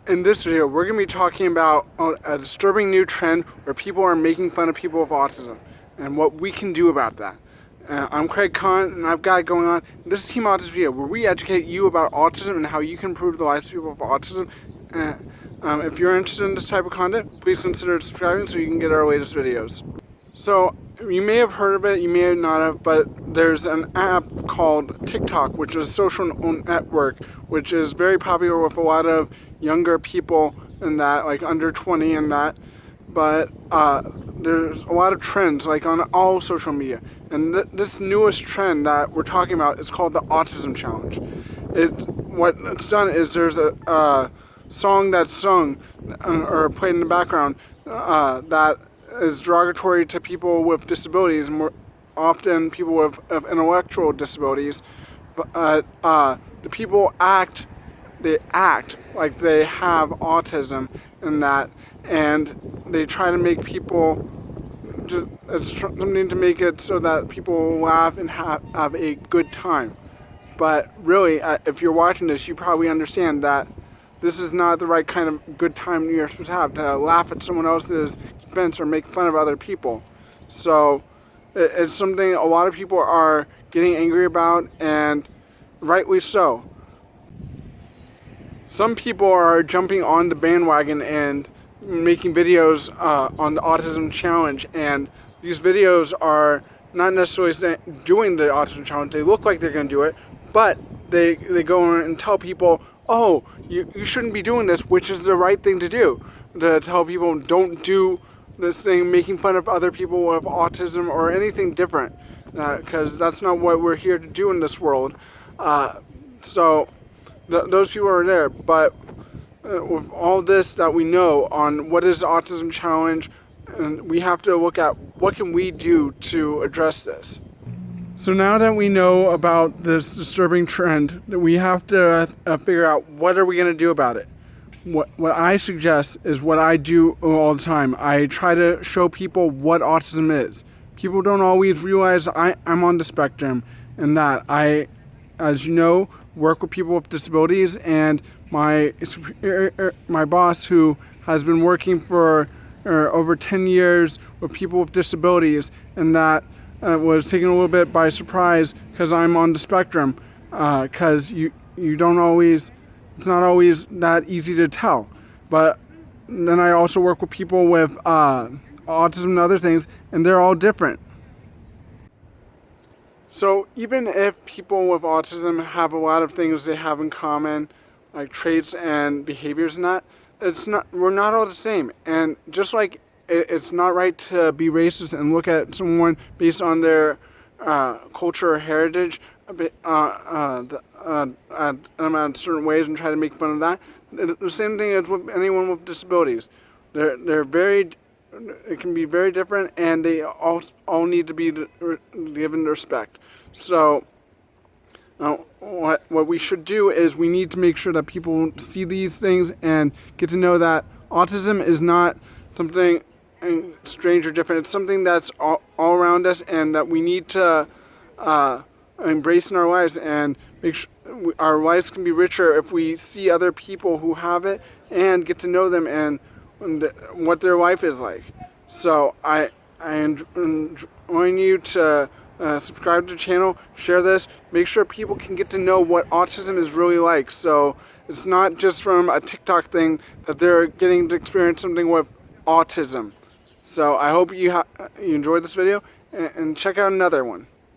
In this video, we're going to be talking about a disturbing new trend where people are making fun of people with autism and what we can do about that. I'm Craig Kahn, and I've got it going on. This is Teamautismpedia, where we educate you about autism and how you can improve the lives of people with autism. If you're interested in this type of content, please consider subscribing so you can get our latest videos. So, you may have heard of it, you may not have, but there's an app called TikTok, which is a social network, which is very popular with a lot of younger people and that, like under 20 and that. But there's a lot of trends, like on all social media. And this newest trend that we're talking about is called the Autism Challenge. What it's done is there's a song that's sung or played in the background that is derogatory to people with disabilities, more often people with intellectual disabilities. But the people act like they have autism and that, and they try to make people, it's something to make it so that people will laugh and have a good time. But really, if you're watching this, you probably understand that this is not the right kind of good time you're supposed to laugh at someone else's expense or make fun of other people. So it's something a lot of people are getting angry about, and rightly so. Some people are jumping on the bandwagon and making videos on the Autism Challenge, and these videos are not necessarily doing the Autism Challenge. They look like they're going to do it, but they go and tell people, oh, you shouldn't be doing this, which is the right thing to do. To tell people don't do this thing, making fun of other people with autism or anything different, because that's not what we're here to do in this world. So those people are there, but with all this that we know on what is the Autism Challenge, and we have to look at what can we do to address this. So now that we know about this disturbing trend, we have to figure out what are we going to do about it. What I suggest is what I do all the time. I try to show people what autism is. People don't always realize I'm on the spectrum, and that I, as you know, work with people with disabilities, and my boss, who has been working for over 10 years with people with disabilities, and that was taken a little bit by surprise because I'm on the spectrum, because you don't always, it's not always that easy to tell. But then I also work with people with autism and other things, and they're all different. So even if people with autism have a lot of things they have in common, like traits and behaviors and that, we're not all the same. And just like it's not right to be racist and look at someone based on their culture or heritage in certain ways and try to make fun of that. The same thing as with anyone with disabilities. They're very, it can be very different, and they all need to be given respect. So what we should do is we need to make sure that people see these things and get to know that autism is not something strange or different. It's something that's all around us, and that we need to embrace in our lives, and make sure our lives can be richer if we see other people who have it and get to know them and what their life is like. So I enjoin you to subscribe to the channel, share this, make sure people can get to know what autism is really like. So it's not just from a TikTok thing that they're getting to experience something with autism. So I hope you enjoyed this video, and check out another one.